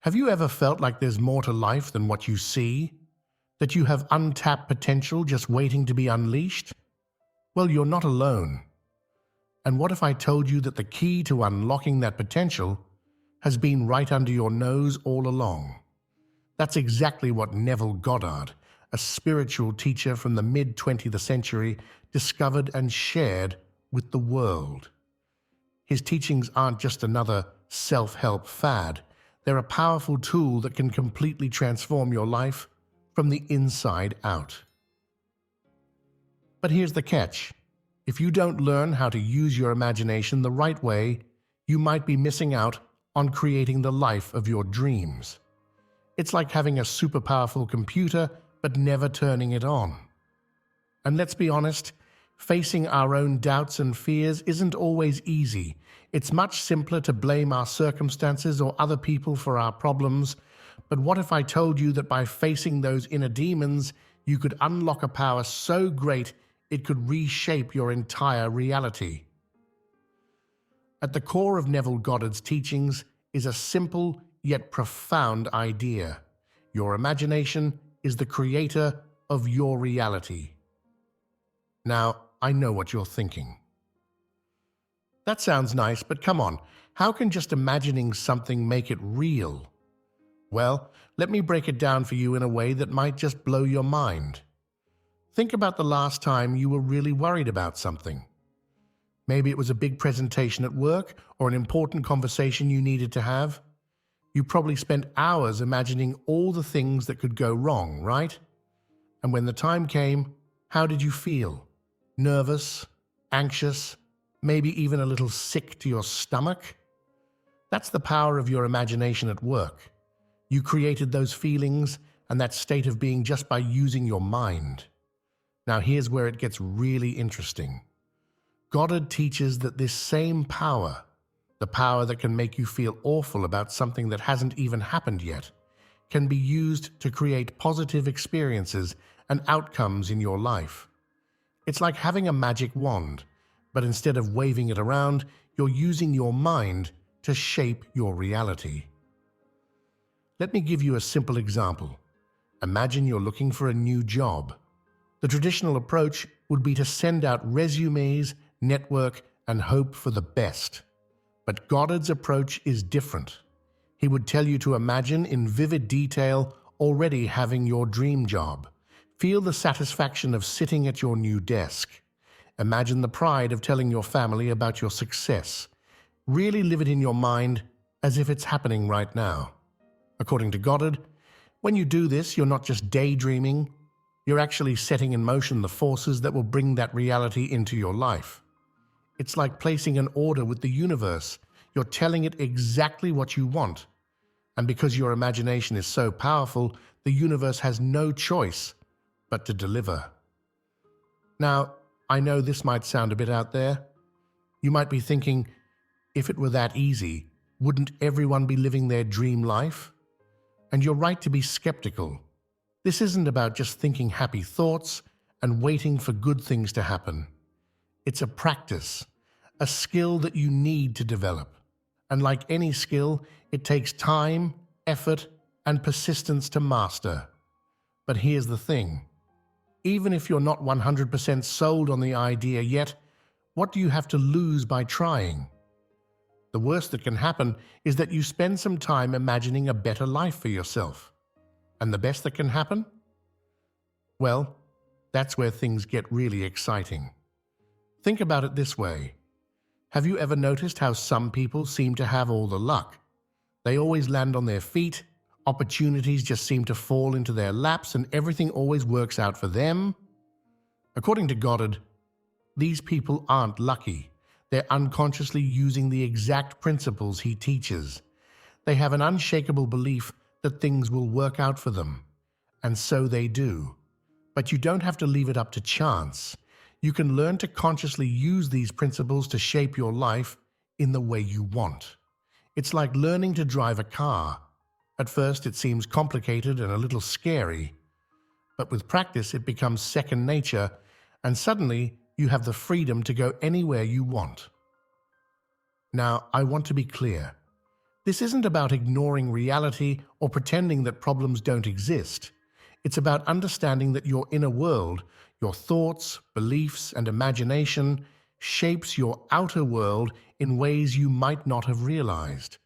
Have you ever felt like there's more to life than what you see? That you have untapped potential just waiting to be unleashed? Well, you're not alone. And what if I told you that the key to unlocking that potential has been right under your nose all along? That's exactly what Neville Goddard, a spiritual teacher from the mid-20th century, discovered and shared with the world. His teachings aren't just another self-help fad. They're a powerful tool that can completely transform your life from the inside out. But here's the catch. If you don't learn how to use your imagination the right way, you might be missing out on creating the life of your dreams. It's like having a super powerful computer but never turning it on. And let's be honest, facing our own doubts and fears isn't always easy. It's much simpler to blame our circumstances or other people for our problems. But what if I told you that by facing those inner demons, you could unlock a power so great it could reshape your entire reality? At the core of Neville Goddard's teachings is a simple yet profound idea. Your imagination is the creator of your reality. Now, I know what you're thinking. That sounds nice, but come on, how can just imagining something make it real? Well, let me break it down for you in a way that might just blow your mind. Think about the last time you were really worried about something. Maybe it was a big presentation at work or an important conversation you needed to have. You probably spent hours imagining all the things that could go wrong, right? And when the time came, how did you feel? Nervous? Anxious? Maybe even a little sick to your stomach? That's the power of your imagination at work. You created those feelings and that state of being just by using your mind. Now here's where it gets really interesting. Goddard teaches that this same power, the power that can make you feel awful about something that hasn't even happened yet, can be used to create positive experiences and outcomes in your life. It's like having a magic wand, but instead of waving it around, you're using your mind to shape your reality. Let me give you a simple example. Imagine you're looking for a new job. The traditional approach would be to send out resumes, network, and hope for the best. But Goddard's approach is different. He would tell you to imagine in vivid detail already having your dream job. Feel the satisfaction of sitting at your new desk. Imagine the pride of telling your family about your success. Really live it in your mind as if it's happening right now. According to Goddard, when you do this, you're not just daydreaming, you're actually setting in motion the forces that will bring that reality into your life. It's like placing an order with the universe. You're telling it exactly what you want. And because your imagination is so powerful, the universe has no choice but to deliver. Now, I know this might sound a bit out there. You might be thinking, if it were that easy, wouldn't everyone be living their dream life? And you're right to be skeptical. This isn't about just thinking happy thoughts and waiting for good things to happen. It's a practice, a skill that you need to develop. And like any skill, it takes time, effort, and persistence to master. But here's the thing. Even if you're not 100% sold on the idea yet, what do you have to lose by trying? The worst that can happen is that you spend some time imagining a better life for yourself. And the best that can happen? Well, that's where things get really exciting. Think about it this way. Have you ever noticed how some people seem to have all the luck? They always land on their feet, opportunities just seem to fall into their laps, and everything always works out for them? According to Goddard, these people aren't lucky. They're unconsciously using the exact principles he teaches. They have an unshakable belief that things will work out for them. And so they do. But you don't have to leave it up to chance. You can learn to consciously use these principles to shape your life in the way you want. It's like learning to drive a car. At first it seems complicated and a little scary. But with practice it becomes second nature, and suddenly you have the freedom to go anywhere you want. Now, I want to be clear. This isn't about ignoring reality or pretending that problems don't exist. It's about understanding that your inner world, your thoughts, beliefs, and imagination shapes your outer world in ways you might not have realized.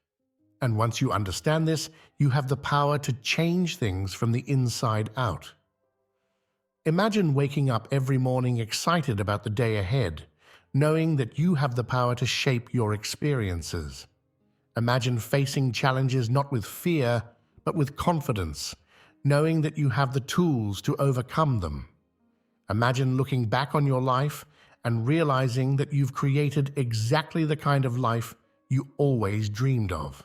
And once you understand this, you have the power to change things from the inside out. Imagine waking up every morning excited about the day ahead, knowing that you have the power to shape your experiences. Imagine facing challenges not with fear, but with confidence, knowing that you have the tools to overcome them. Imagine looking back on your life and realizing that you've created exactly the kind of life you always dreamed of.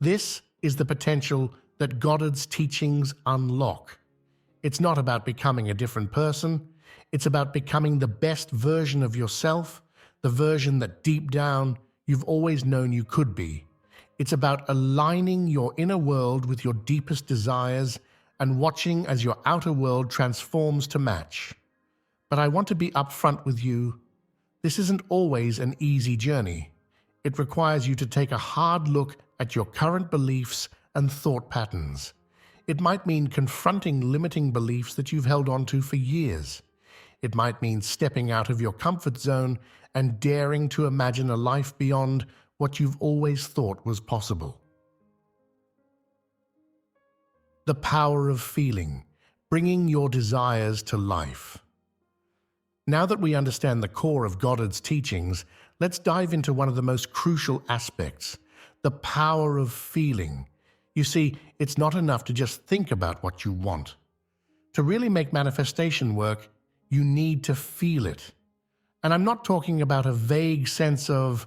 This is the potential that Goddard's teachings unlock. It's not about becoming a different person. It's about becoming the best version of yourself, the version that deep down you've always known you could be. It's about aligning your inner world with your deepest desires and watching as your outer world transforms to match. But I want to be upfront with you. This isn't always an easy journey. It requires you to take a hard look at your current beliefs and thought patterns. It might mean confronting limiting beliefs that you've held on to for years. It might mean stepping out of your comfort zone and daring to imagine a life beyond what you've always thought was possible. The power of feeling, bringing your desires to life. Now that we understand the core of Goddard's teachings, let's dive into one of the most crucial aspects, the power of feeling. You see, it's not enough to just think about what you want. To really make manifestation work, you need to feel it. And I'm not talking about a vague sense of,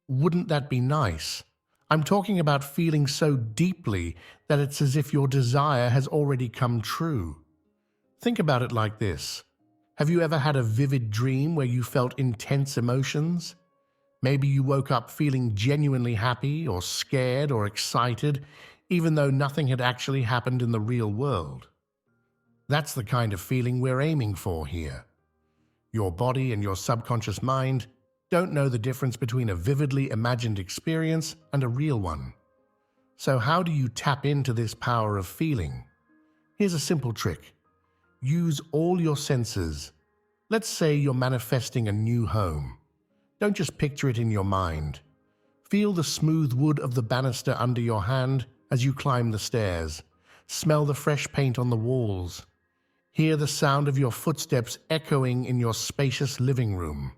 wouldn't that be nice? I'm talking about feeling so deeply that it's as if your desire has already come true. Think about it like this. Have you ever had a vivid dream where you felt intense emotions? Maybe you woke up feeling genuinely happy or scared or excited, even though nothing had actually happened in the real world. That's the kind of feeling we're aiming for here. Your body and your subconscious mind don't know the difference between a vividly imagined experience and a real one. So how do you tap into this power of feeling? Here's a simple trick. Use all your senses. Let's say you're manifesting a new home. Don't just picture it in your mind. Feel the smooth wood of the banister under your hand as you climb the stairs. Smell the fresh paint on the walls. Hear the sound of your footsteps echoing in your spacious living room.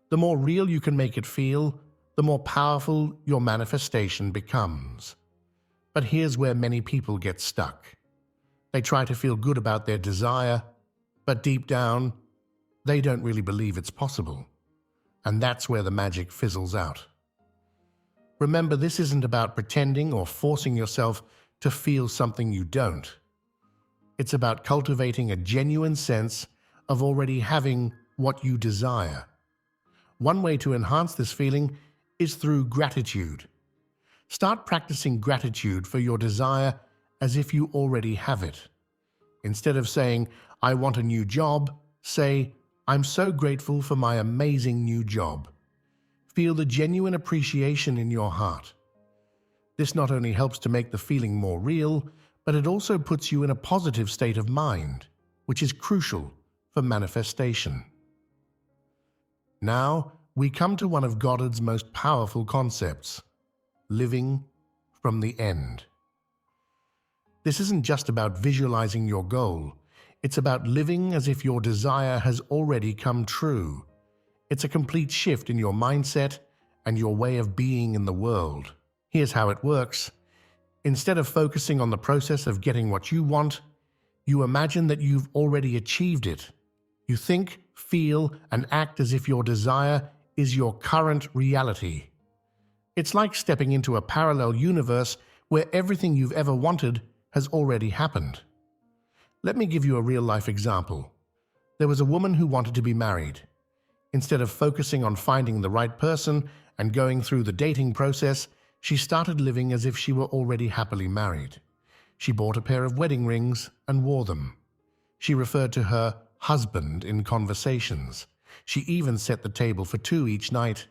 The more real you can make it feel, the more powerful your manifestation becomes. But here's where many people get stuck. They try to feel good about their desire, but deep down, they don't really believe it's possible. And that's where the magic fizzles out. Remember, this isn't about pretending or forcing yourself to feel something you don't. It's about cultivating a genuine sense of already having what you desire. One way to enhance this feeling is through gratitude. Start practicing gratitude for your desire as if you already have it. Instead of saying, "I want a new job," say, "I'm so grateful for my amazing new job." Feel the genuine appreciation in your heart. This not only helps to make the feeling more real, but it also puts you in a positive state of mind, which is crucial for manifestation. Now, we come to one of Goddard's most powerful concepts, living from the end. This isn't just about visualizing your goal. It's about living as if your desire has already come true. It's a complete shift in your mindset and your way of being in the world. Here's how it works. Instead of focusing on the process of getting what you want, you imagine that you've already achieved it. You think, feel, and act as if your desire is your current reality. It's like stepping into a parallel universe where everything you've ever wanted has already happened. Let me give you a real-life example. There was a woman who wanted to be married. Instead of focusing on finding the right person and going through the dating process, she started living as if she were already happily married. She bought a pair of wedding rings and wore them. She referred to her husband in conversations. She even set the table for two each night.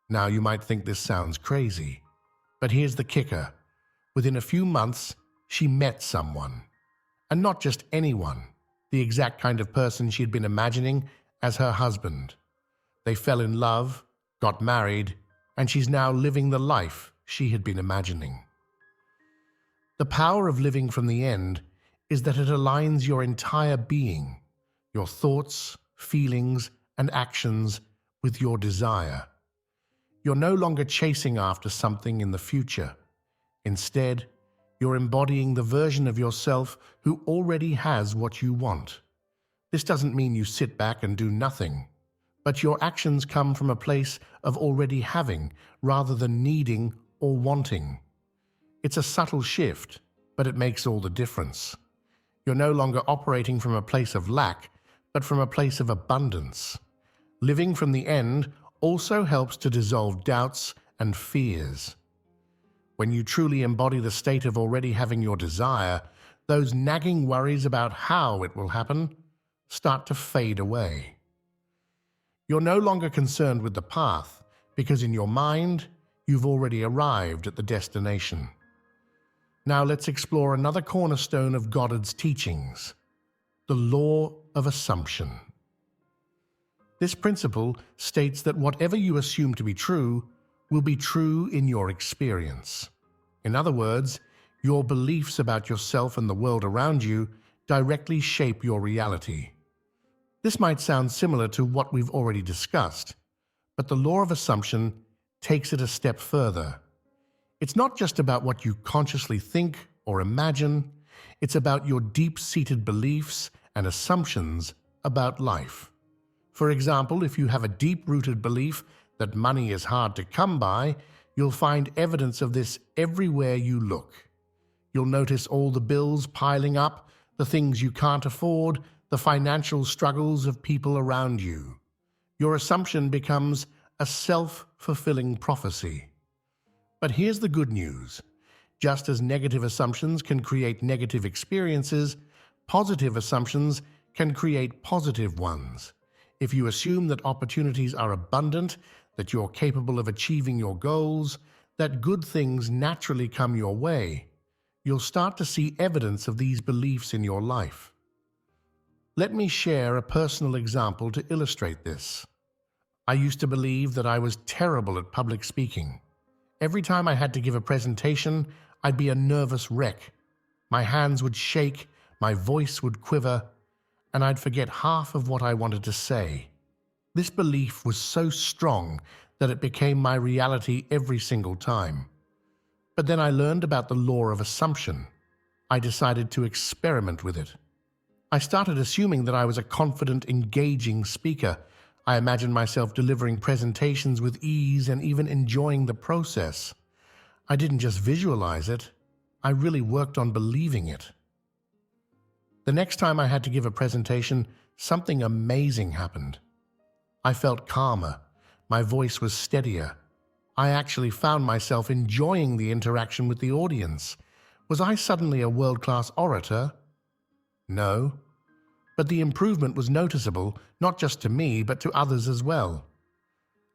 Now you might think this sounds crazy, But here's the kicker. Within a few months, she met someone. And not just anyone, the exact kind of person she'd been imagining as her husband. They fell in love, got married, and she's now living the life she had been imagining. The power of living from the end is that it aligns your entire being, your thoughts, feelings, and actions with your desire. You're no longer chasing after something in the future. Instead, you're embodying the version of yourself who already has what you want. This doesn't mean you sit back and do nothing, but your actions come from a place of already having rather than needing or wanting. It's a subtle shift, but it makes all the difference. You're no longer operating from a place of lack, but from a place of abundance. Living from the end also helps to dissolve doubts and fears. When you truly embody the state of already having your desire, those nagging worries about how it will happen start to fade away. You're no longer concerned with the path, because in your mind, you've already arrived at the destination. Now let's explore another cornerstone of Goddard's teachings, the law of assumption. This principle states that whatever you assume to be true will be true in your experience. In other words, your beliefs about yourself and the world around you directly shape your reality. This might sound similar to what we've already discussed, but the law of assumption takes it a step further. It's not just about what you consciously think or imagine, it's about your deep-seated beliefs and assumptions about life. For example, if you have a deep-rooted belief that money is hard to come by, you'll find evidence of this everywhere you look. You'll notice all the bills piling up, the things you can't afford, the financial struggles of people around you. Your assumption becomes a self-fulfilling prophecy. But here's the good news. Just as negative assumptions can create negative experiences, positive assumptions can create positive ones. If you assume that opportunities are abundant, that you're capable of achieving your goals, that good things naturally come your way, you'll start to see evidence of these beliefs in your life. Let me share a personal example to illustrate this. I used to believe that I was terrible at public speaking. Every time I had to give a presentation, I'd be a nervous wreck. My hands would shake, my voice would quiver, and I'd forget half of what I wanted to say. This belief was so strong that it became my reality every single time. But then I learned about the law of assumption. I decided to experiment with it. I started assuming that I was a confident, engaging speaker. I imagined myself delivering presentations with ease and even enjoying the process. I didn't just visualize it, I really worked on believing it. The next time I had to give a presentation, something amazing happened. I felt calmer, my voice was steadier. I actually found myself enjoying the interaction with the audience. Was I suddenly a world-class orator? No. But the improvement was noticeable, not just to me, but to others as well.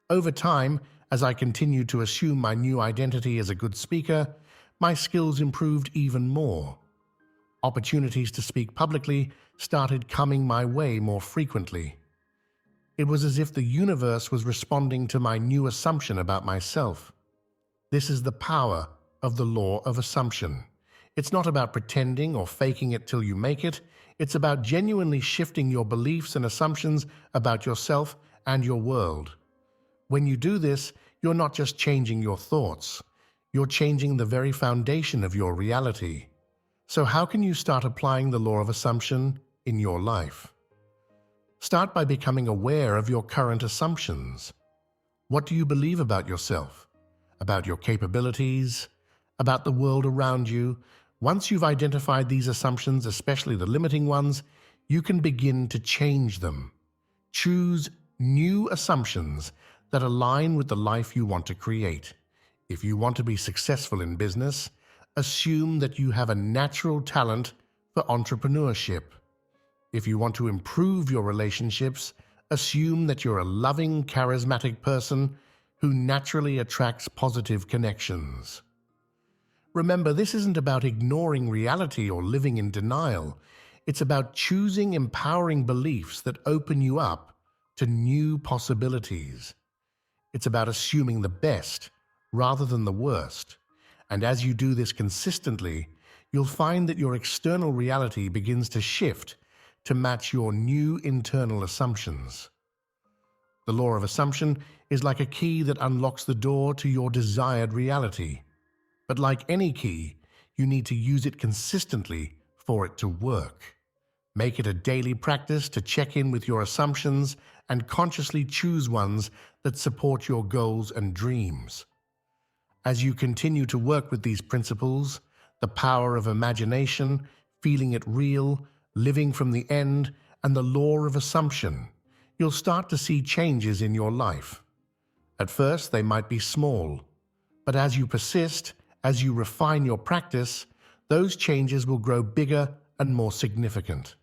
Over time, as I continued to assume my new identity as a good speaker, my skills improved even more. Opportunities to speak publicly started coming my way more frequently. It was as if the universe was responding to my new assumption about myself. This is the power of the law of assumption. It's not about pretending or faking it till you make it. It's about genuinely shifting your beliefs and assumptions about yourself and your world. When you do this, you're not just changing your thoughts. You're changing the very foundation of your reality. So how can you start applying the law of assumption in your life? Start by becoming aware of your current assumptions. What do you believe about yourself? About your capabilities? About the world around you? Once you've identified these assumptions, especially the limiting ones, you can begin to change them. Choose new assumptions that align with the life you want to create. If you want to be successful in business, assume that you have a natural talent for entrepreneurship. If you want to improve your relationships, assume that you're a loving, charismatic person who naturally attracts positive connections. Remember, this isn't about ignoring reality or living in denial. It's about choosing empowering beliefs that open you up to new possibilities. It's about assuming the best rather than the worst. And as you do this consistently, you'll find that your external reality begins to shift to match your new internal assumptions. The law of assumption is like a key that unlocks the door to your desired reality. But like any key, you need to use it consistently for it to work. Make it a daily practice to check in with your assumptions and consciously choose ones that support your goals and dreams. As you continue to work with these principles, the power of imagination, feeling it real, living from the end, and the law of assumption, you'll start to see changes in your life. At first, they might be small, but as you persist, as you refine your practice, those changes will grow bigger and more significant.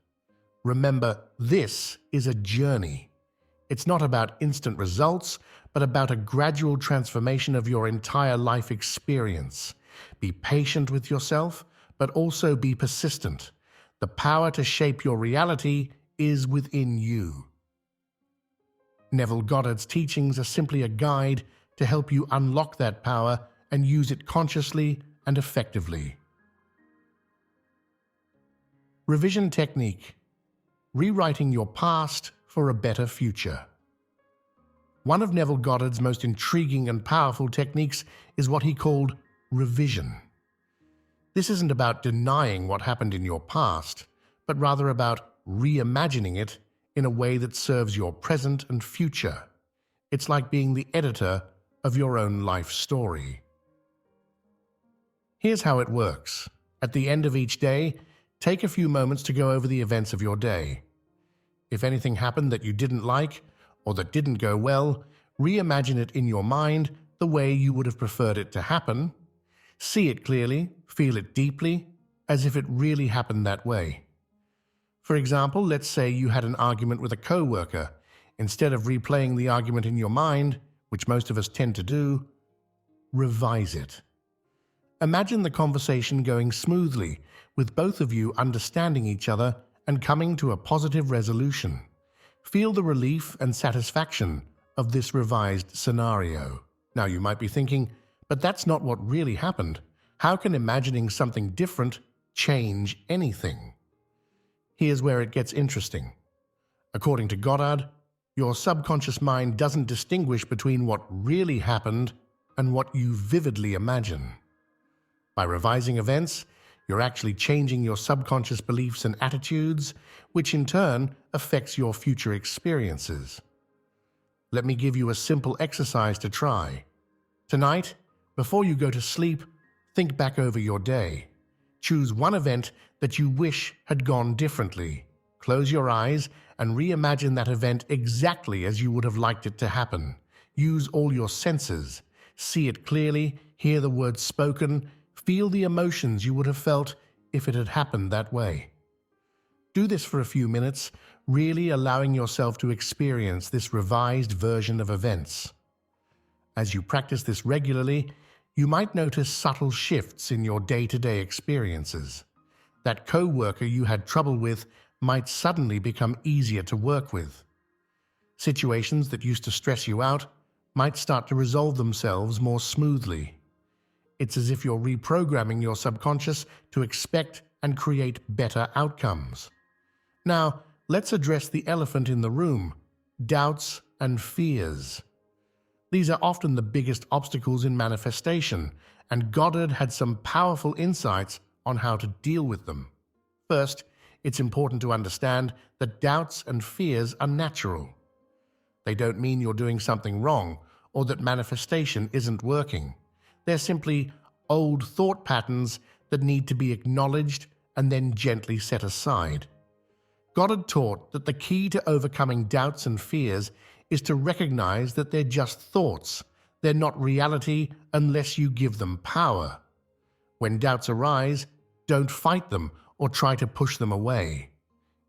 Remember, this is a journey. It's not about instant results, but about a gradual transformation of your entire life experience. Be patient with yourself, but also be persistent. The power to shape your reality is within you. Neville Goddard's teachings are simply a guide to help you unlock that power and use it consciously and effectively. Revision technique: rewriting your past for a better future. One of Neville Goddard's most intriguing and powerful techniques is what he called revision. This isn't about denying what happened in your past, but rather about reimagining it in a way that serves your present and future. It's like being the editor of your own life story. Here's how it works. At the end of each day, take a few moments to go over the events of your day. If anything happened that you didn't like or that didn't go well, reimagine it in your mind the way you would have preferred it to happen. See it clearly, feel it deeply, as if it really happened that way. For example, let's say you had an argument with a coworker. Instead of replaying the argument in your mind, which most of us tend to do, revise it. Imagine the conversation going smoothly, with both of you understanding each other and coming to a positive resolution. Feel the relief and satisfaction of this revised scenario. Now you might be thinking, but that's not what really happened. How can imagining something different change anything? Here's where it gets interesting. According to Goddard, your subconscious mind doesn't distinguish between what really happened and what you vividly imagine. By revising events, you're actually changing your subconscious beliefs and attitudes, which in turn affects your future experiences. Let me give you a simple exercise to try. Tonight, before you go to sleep, think back over your day. Choose one event that you wish had gone differently. Close your eyes and reimagine that event exactly as you would have liked it to happen. Use all your senses. See it clearly, hear the words spoken, feel the emotions you would have felt if it had happened that way. Do this for a few minutes, really allowing yourself to experience this revised version of events. As you practice this regularly, you might notice subtle shifts in your day-to-day experiences. That co-worker you had trouble with might suddenly become easier to work with. Situations that used to stress you out might start to resolve themselves more smoothly. It's as if you're reprogramming your subconscious to expect and create better outcomes. Now, let's address the elephant in the room: doubts and fears. These are often the biggest obstacles in manifestation, and Goddard had some powerful insights on how to deal with them. First, it's important to understand that doubts and fears are natural. They don't mean you're doing something wrong or that manifestation isn't working. They're simply old thought patterns that need to be acknowledged and then gently set aside. Goddard taught that the key to overcoming doubts and fears is to recognize that they're just thoughts. They're not reality unless you give them power. When doubts arise, don't fight them or try to push them away.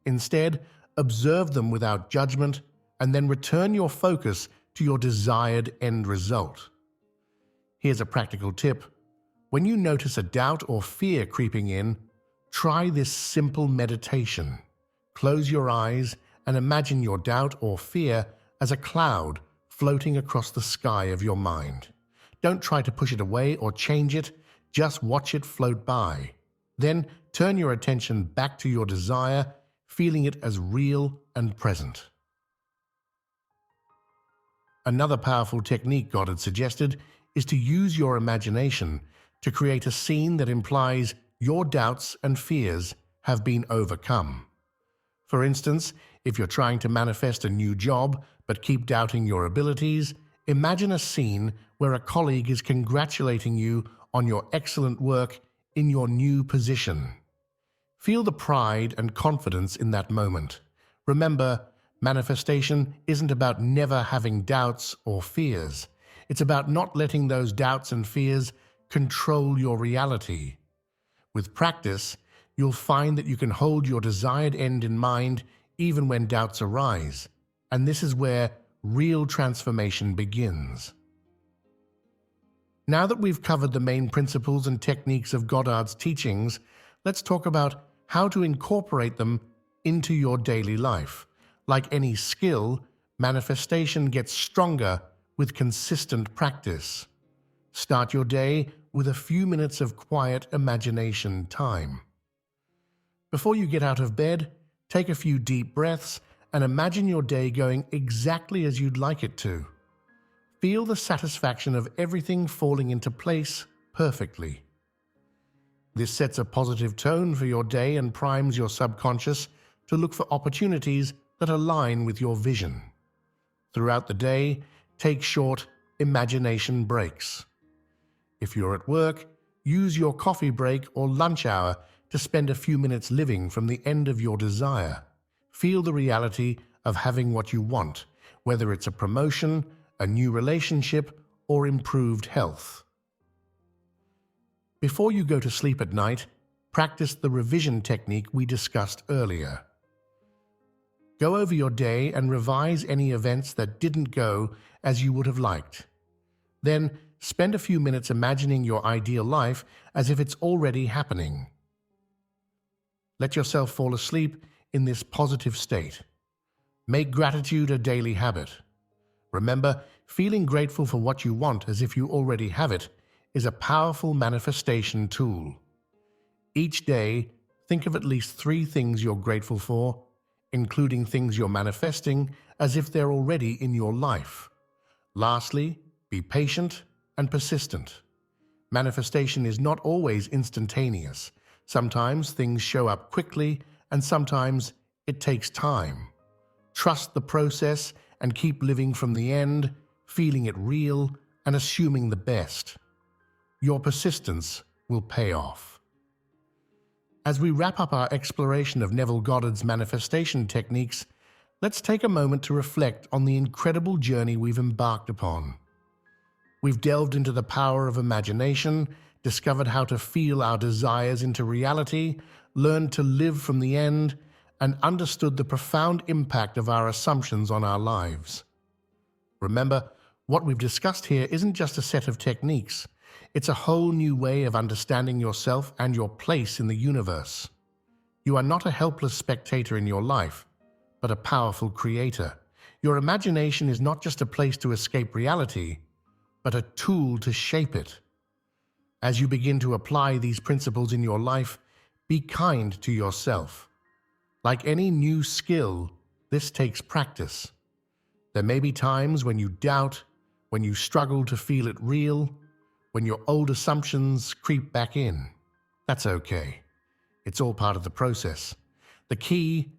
Instead, observe them without judgment and then return your focus to your desired end result. Here's a practical tip. When you notice a doubt or fear creeping in, try this simple meditation. Close your eyes and imagine your doubt or fear as a cloud floating across the sky of your mind. Don't try to push it away or change it, just watch it float by. Then turn your attention back to your desire, feeling it as real and present. Another powerful technique Goddard suggested is to use your imagination to create a scene that implies your doubts and fears have been overcome. For instance, if you're trying to manifest a new job but keep doubting your abilities, imagine a scene where a colleague is congratulating you on your excellent work in your new position. Feel the pride and confidence in that moment. Remember, manifestation isn't about never having doubts or fears. It's about not letting those doubts and fears control your reality. With practice, you'll find that you can hold your desired end in mind even when doubts arise, and this is where real transformation begins. Now that we've covered the main principles and techniques of Goddard's teachings, let's talk about how to incorporate them into your daily life. Like any skill, manifestation gets stronger with consistent practice. Start your day with a few minutes of quiet imagination time. Before you get out of bed, take a few deep breaths and imagine your day going exactly as you'd like it to. Feel the satisfaction of everything falling into place perfectly. This sets a positive tone for your day and primes your subconscious to look for opportunities that align with your vision. Throughout the day, take short imagination breaks. If you're at work, use your coffee break or lunch hour to spend a few minutes living from the end of your desire. Feel the reality of having what you want, whether it's a promotion, a new relationship, or improved health. Before you go to sleep at night, practice the revision technique we discussed earlier. Go over your day and revise any events that didn't go as you would have liked. Then spend a few minutes imagining your ideal life as if it's already happening. Let yourself fall asleep in this positive state. Make gratitude a daily habit. Remember, feeling grateful for what you want as if you already have it is a powerful manifestation tool. Each day, think of at least 3 things you're grateful for, including things you're manifesting as if they're already in your life. Lastly, be patient and persistent. Manifestation is not always instantaneous. Sometimes things show up quickly, and sometimes it takes time. Trust the process and keep living from the end, feeling it real and assuming the best. Your persistence will pay off. As we wrap up our exploration of Neville Goddard's manifestation techniques, let's take a moment to reflect on the incredible journey we've embarked upon. We've delved into the power of imagination, discovered how to feel our desires into reality, learned to live from the end, and understood the profound impact of our assumptions on our lives. Remember, what we've discussed here isn't just a set of techniques. It's a whole new way of understanding yourself and your place in the universe. You are not a helpless spectator in your life, but a powerful creator. Your imagination is not just a place to escape reality, but a tool to shape it. As you begin to apply these principles in your life, be kind to yourself. Like any new skill, this takes practice. There may be times when you doubt, when you struggle to feel it real, when your old assumptions creep back in. That's okay. It's all part of the process. The key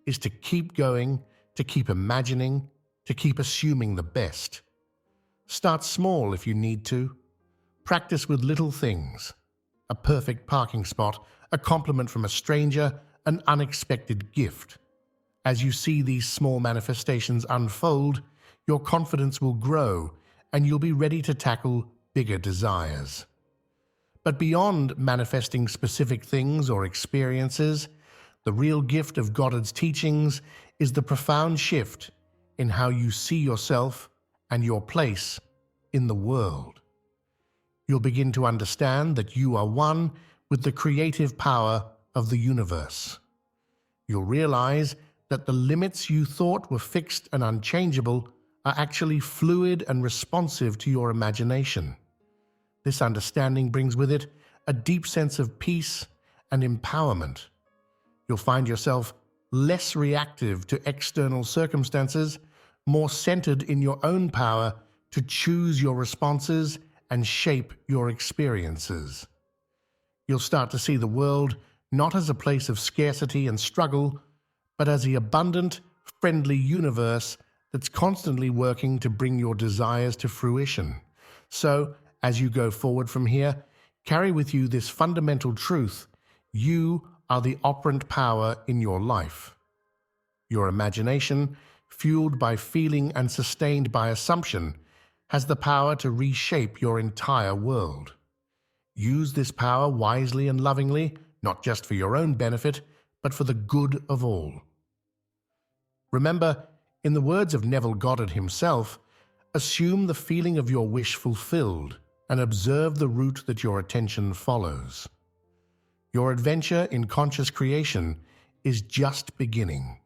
is to keep going, to keep imagining, to keep assuming the best. Start small if you need to. Practice with little things. A perfect parking spot, a compliment from a stranger, an unexpected gift. As you see these small manifestations unfold, your confidence will grow and you'll be ready to tackle bigger desires. But beyond manifesting specific things or experiences, the real gift of Goddard's teachings is the profound shift in how you see yourself and your place in the world. You'll begin to understand that you are one with the creative power of the universe. You'll realize that the limits you thought were fixed and unchangeable are actually fluid and responsive to your imagination. This understanding brings with it a deep sense of peace and empowerment. You'll find yourself less reactive to external circumstances, more centered in your own power to choose your responses and shape your experiences. You'll start to see the world not as a place of scarcity and struggle, but as the abundant, friendly universe that's constantly working to bring your desires to fruition. So, as you go forward from here, carry with you this fundamental truth: you are the operant power in your life. Your imagination, fueled by feeling and sustained by assumption, has the power to reshape your entire world. Use this power wisely and lovingly, not just for your own benefit, but for the good of all. Remember, in the words of Neville Goddard himself, assume the feeling of your wish fulfilled and observe the route that your attention follows. Your adventure in conscious creation is just beginning.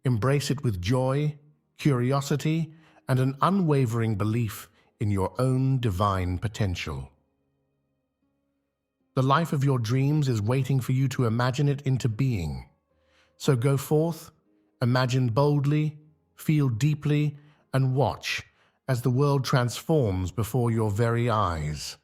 Embrace it with joy, curiosity, and an unwavering belief in your own divine potential. The life of your dreams is waiting for you to imagine it into being. So go forth, imagine boldly, feel deeply, and watch as the world transforms before your very eyes.